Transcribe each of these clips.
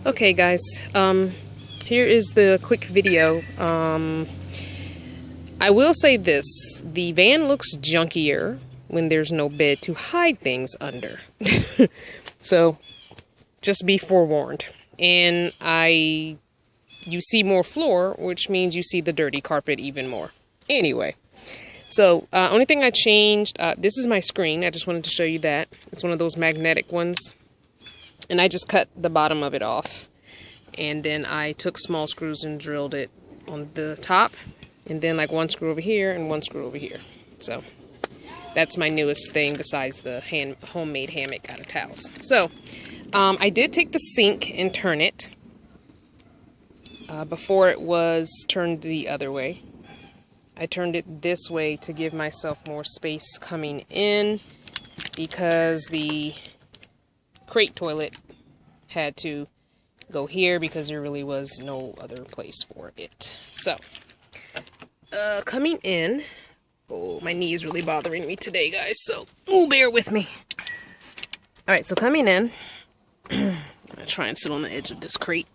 Okay guys, here is the quick video. I will say this, the van looks junkier when there's no bed to hide things under. So, just be forewarned. And you see more floor, which means you see the dirty carpet even more. Anyway, so only thing I changed, this is my screen. I just wanted to show you that. It's one of those magnetic ones. And I just cut the bottom of it off. And then I took small screws and drilled it on the top. And then like one screw over here and one screw over here. So that's my newest thing besides the homemade hammock out of towels. So I did take the sink and turn it. Before it was turned the other way. I turned it this way to give myself more space coming in because the crate toilet had to go here because there really was no other place for it. So, coming in, oh, my knee is really bothering me today, guys, so bear with me. Alright, so coming in, I'm gonna try and sit on the edge of this crate.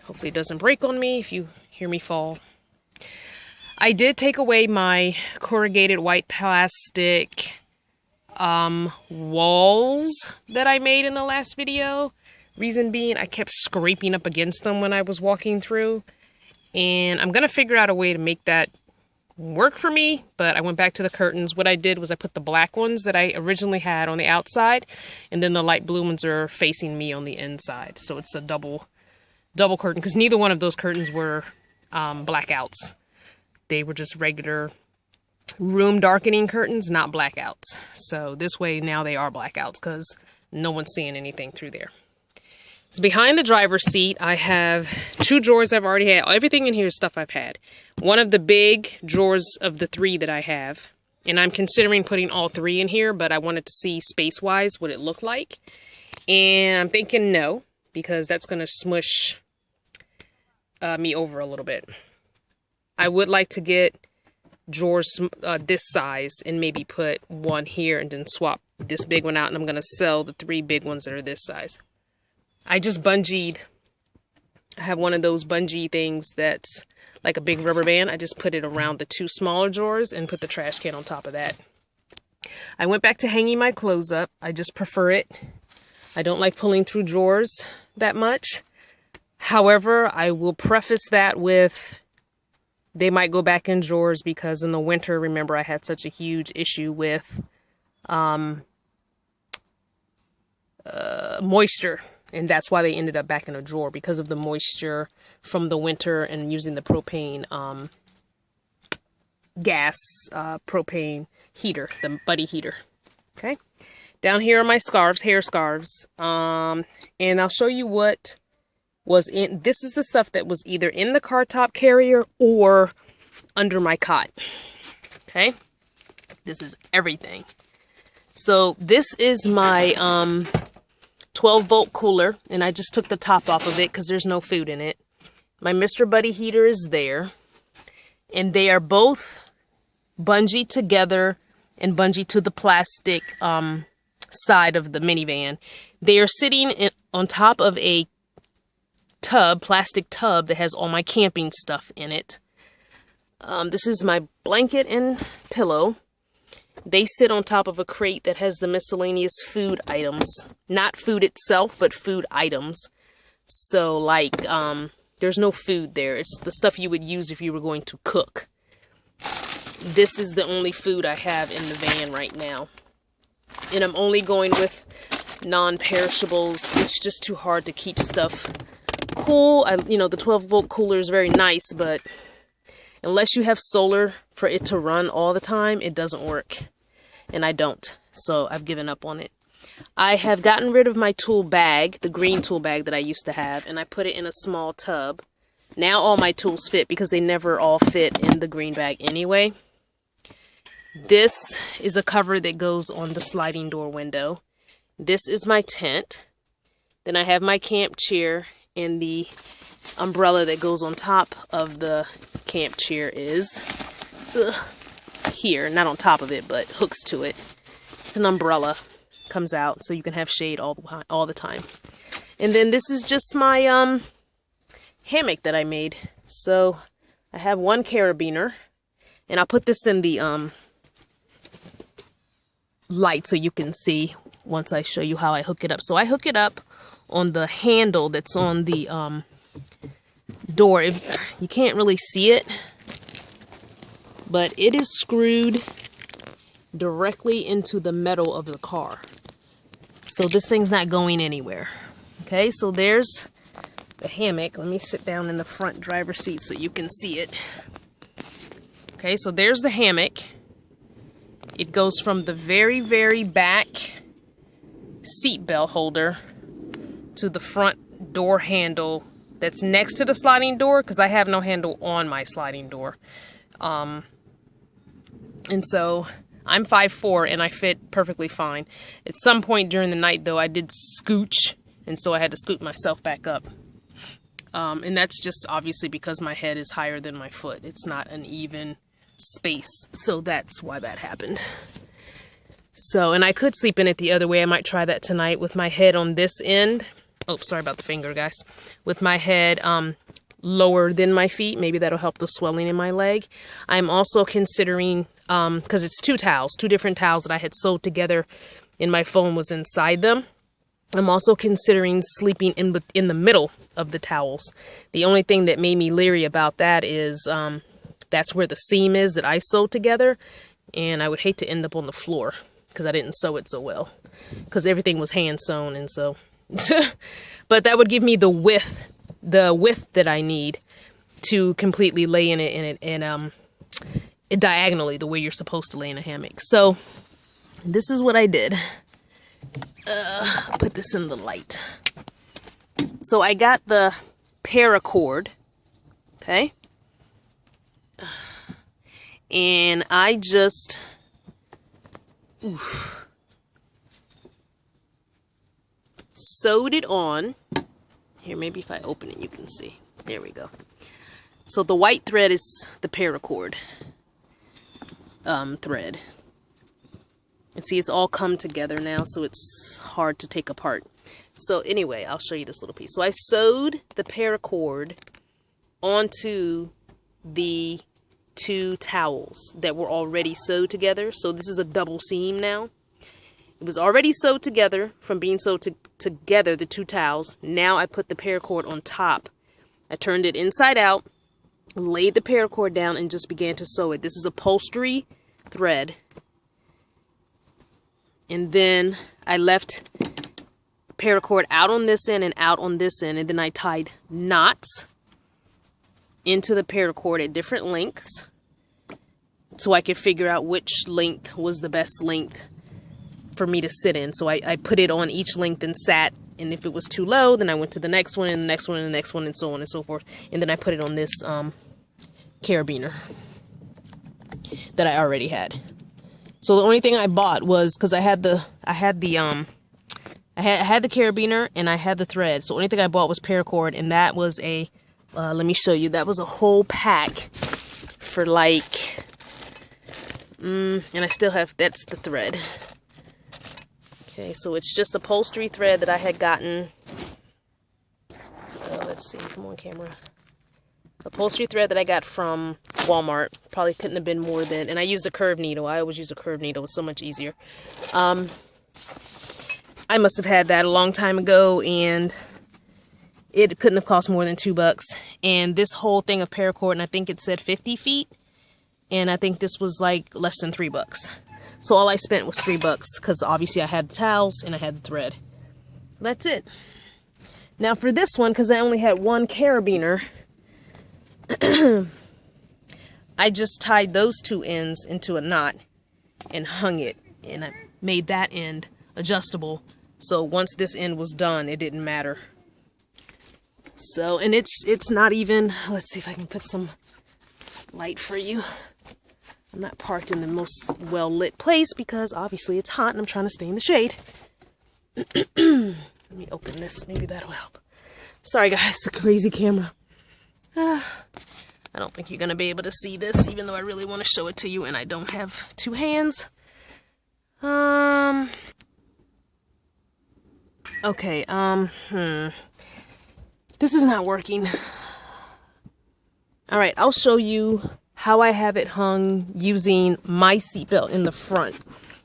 Hopefully it doesn't break on me if you hear me fall. I did take away my corrugated white plastic walls that I made in the last video. Reason being, I kept scraping up against them when I was walking through. And I'm going to figure out a way to make that work for me. But I went back to the curtains. What I did was I put the black ones that I originally had on the outside. And then the light blue ones are facing me on the inside. So it's a double curtain. Because neither one of those curtains were blackouts. They were just regular room darkening curtains, not blackouts. So this way now they are blackouts because no one's seeing anything through there. So behind the driver's seat, I have two drawers I've already had. Everything in here is stuff I've had. One of the big drawers of the three that I have. And I'm considering putting all three in here, but I wanted to see space-wise what it looked like. And I'm thinking no, because that's going to smush me over a little bit. I would like to get drawers this size and maybe put one here and then swap this big one out, and I'm going to sell the three big ones that are this size. I just bungeed. I have one of those bungee things that's like a big rubber band. I just put it around the two smaller drawers and put the trash can on top of that. I went back to hanging my clothes up. I just prefer it. I don't like pulling through drawers that much. However, I will preface that with they might go back in drawers because in the winter, remember, I had such a huge issue with moisture. And that's why they ended up back in a drawer, because of the moisture from the winter and using the propane propane heater, the buddy heater. Okay. Down here are my scarves, hair scarves. And I'll show you what was in. This is the stuff that was either in the car top carrier or under my cot. Okay. This is everything. So this is my 12-volt cooler, and I just took the top off of it because there's no food in it. My Mr. Buddy heater is there, and they are both bungee together and bungee to the plastic side of the minivan. They are sitting on top of a plastic tub that has all my camping stuff in it. This is my blanket and pillow. They sit on top of a crate that has the miscellaneous food items. Not food itself, but food items. So, like, there's no food there. It's the stuff you would use if you were going to cook. This is the only food I have in the van right now. And I'm only going with non-perishables. It's just too hard to keep stuff cool. The 12-volt cooler is very nice, but unless you have solar for it to run all the time, it doesn't work. And I don't. So I've given up on it. I have gotten rid of my tool bag, the green tool bag that I used to have, and I put it in a small tub. Now all my tools fit because they never all fit in the green bag anyway. This is a cover that goes on the sliding door window. This is my tent. Then I have my camp chair, and the umbrella that goes on top of the camp chair is here, not on top of it, but hooks to it. It's an umbrella, comes out so you can have shade all the time. And then this is just my hammock that I made. So I have one carabiner, and I'll put this in the light so you can see once I show you how I hook it up. So I hook it up on the handle that's on the door. You can't really see it, but it is screwed directly into the metal of the car. So this thing's not going anywhere. Okay, so there's the hammock. Let me sit down in the front driver's seat so you can see it. Okay, so there's the hammock. It goes from the very, very back seat belt holder to the front door handle that's next to the sliding door, because I have no handle on my sliding door. And so I'm 5'4", and I fit perfectly fine. At some point during the night, though, I did scooch, and so I had to scoot myself back up. And that's just obviously because my head is higher than my foot. It's not an even space, so that's why that happened. So, and I could sleep in it the other way. I might try that tonight with my head on this end. Oh, sorry about the finger, guys. With my head lower than my feet. Maybe that'll help the swelling in my leg. I'm also considering, because it's two different towels that I had sewed together, and my phone was inside them. I'm also considering sleeping in the middle of the towels. The only thing that made me leery about that is that's where the seam is that I sewed together, and I would hate to end up on the floor because I didn't sew it so well, because everything was hand sewn, and so but that would give me the width that I need to completely lay in it and diagonally, the way you're supposed to lay in a hammock. So this is what I did. Put this in the light. So I got the paracord, okay, and I just sewed it on. Here, maybe if I open it you can see. There we go. So the white thread is the paracord thread. And see, it's all come together now, so it's hard to take apart. So anyway, I'll show you this little piece. So I sewed the paracord onto the two towels that were already sewed together. So this is a double seam now. It was already sewed together from being sewed together, the two towels. Now I put the paracord on top. I turned it inside out, laid the paracord down, and just began to sew it. This is upholstery thread. And then I left paracord out on this end and out on this end. And then I tied knots into the paracord at different lengths, so I could figure out which length was the best length for me to sit in. So I put it on each length and sat. And if it was too low, then I went to the next one and the next one and the next one and so on and so forth. And then I put it on this carabiner that I already had. So the only thing I bought was, because I had the carabiner and I had the thread. So the only thing I bought was paracord, and that was a let me show you. That was a whole pack for like and I still have, that's the thread. Okay, so it's just upholstery thread that I had gotten. Let's see, come on camera. Upholstery thread that I got from Walmart. Probably couldn't have been more than, and I used a curved needle. I always use a curved needle. It's so much easier. I must have had that a long time ago, and it couldn't have cost more than $2. And this whole thing of paracord, and I think it said 50 feet, and I think this was like less than $3. So all I spent was $3, because obviously I had the towels and I had the thread. So that's it. Now for this one, because I only had one carabiner, I just tied those two ends into a knot and hung it, and I made that end adjustable, so once this end was done, it didn't matter. So, and it's not even, let's see if I can put some light for you. I'm not parked in the most well lit place because obviously it's hot and I'm trying to stay in the shade. Let me open this, maybe that'll help. Sorry guys, the crazy camera. I don't think you're going to be able to see this, even though I really want to show it to you and I don't have two hands. Okay, this is not working. All right, I'll show you how I have it hung using my seatbelt in the front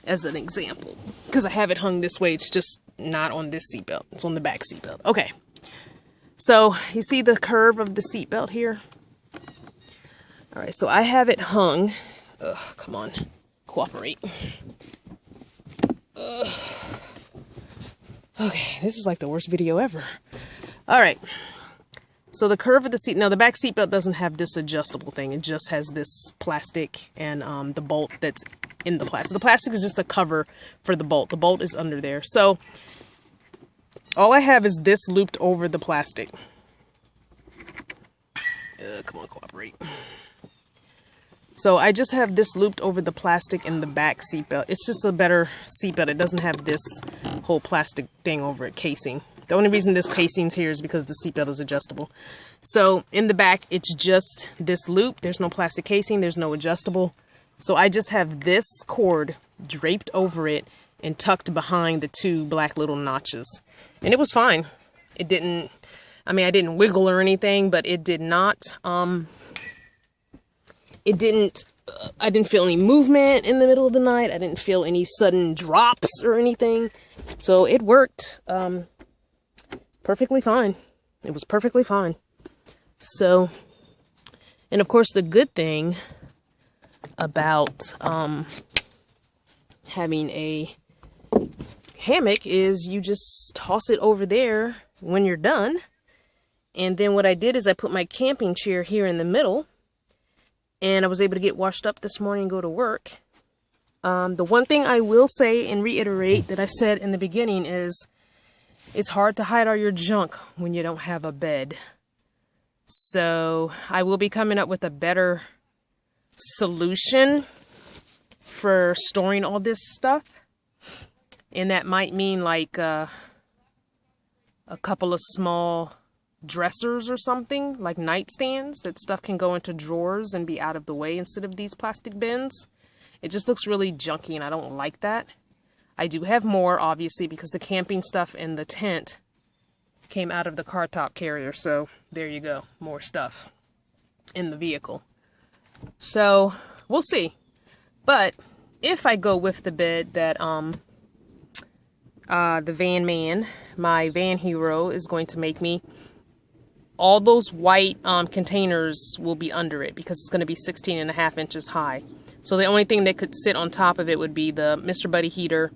as an example. Because I have it hung this way, it's just not on this seatbelt. It's on the back seatbelt. Okay, so you see the curve of the seatbelt here? All right, so I have it hung. Ugh, come on, cooperate. Ugh. Okay, this is like the worst video ever. All right. So the curve of the seat, now the back seatbelt doesn't have this adjustable thing. It just has this plastic and the bolt that's in the plastic. The plastic is just a cover for the bolt. The bolt is under there. So all I have is this looped over the plastic. Come on, cooperate. So I just have this looped over the plastic in the back seatbelt. It's just a better seatbelt. It doesn't have this whole plastic thing over it, casing. The only reason this casing's here is because the seatbelt is adjustable. So in the back, it's just this loop. There's no plastic casing. There's no adjustable. So I just have this cord draped over it and tucked behind the two black little notches. And it was fine. It didn't, I mean, I didn't wiggle or anything, but it did not, I didn't feel any movement in the middle of the night. I didn't feel any sudden drops or anything. So it worked. Perfectly fine. It was perfectly fine. So, and of course the good thing about having a hammock is you just toss it over there when you're done. And then what I did is I put my camping chair here in the middle, and I was able to get washed up this morning and go to work. The one thing I will say and reiterate that I said in the beginning is it's hard to hide all your junk when you don't have a bed. So I will be coming up with a better solution for storing all this stuff. And that might mean like a couple of small dressers or something, like nightstands, that stuff can go into drawers and be out of the way instead of these plastic bins. It just looks really junky and I don't like that. I do have more, obviously, because the camping stuff in the tent came out of the car top carrier. So there you go, more stuff in the vehicle. So we'll see. But if I go with the bed that the van man, my van hero, is going to make me, all those white containers will be under it because it's going to be 16.5 inches high. So the only thing that could sit on top of it would be the Mr. Buddy heater,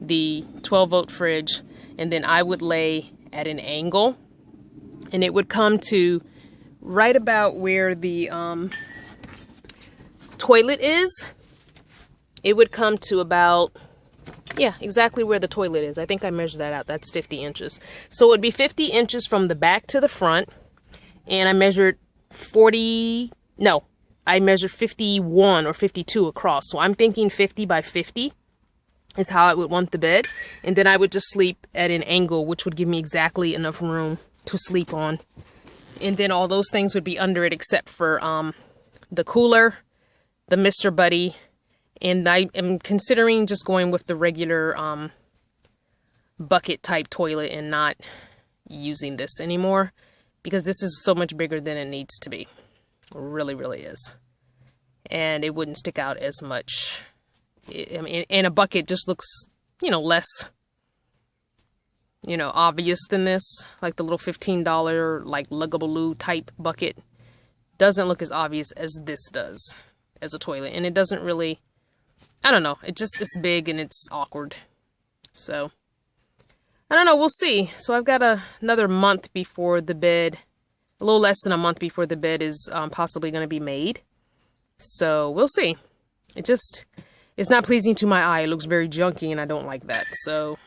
the 12-volt fridge, and then I would lay at an angle, and it would come to right about where the toilet is. It would come to about, yeah, exactly where the toilet is. I think I measured that out. That's 50 inches. So it would be 50 inches from the back to the front, and I measured 51 or 52 across. So I'm thinking 50 by 50 is how I would want the bed. And then I would just sleep at an angle, which would give me exactly enough room to sleep on. And then all those things would be under it except for the cooler, the Mr. Buddy, and I am considering just going with the regular bucket type toilet and not using this anymore because this is so much bigger than it needs to be. It really, really is. And it wouldn't stick out as much. I mean, and a bucket just looks, you know, less, you know, obvious than this. Like the little $15 like Lugabaloo type bucket doesn't look as obvious as this does as a toilet. And it doesn't really, I don't know, it just is big and it's awkward. So I don't know, we'll see. So I've got another month before the bed, a little less than a month before the bed is possibly going to be made. So we'll see. It's not pleasing to my eye. It looks very junky and I don't like that. So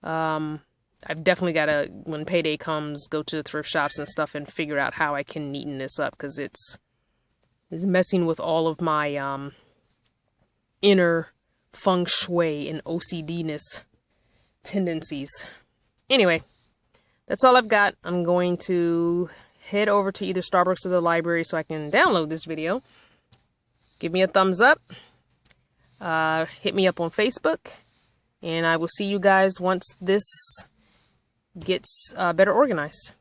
I've definitely got to, when payday comes, go to the thrift shops and stuff and figure out how I can neaten this up because it's messing with all of my inner feng shui and OCD-ness tendencies. Anyway, that's all I've got. I'm going to head over to either Starbucks or the library so I can download this video. Give me a thumbs up. Hit me up on Facebook. And I will see you guys once this gets better organized.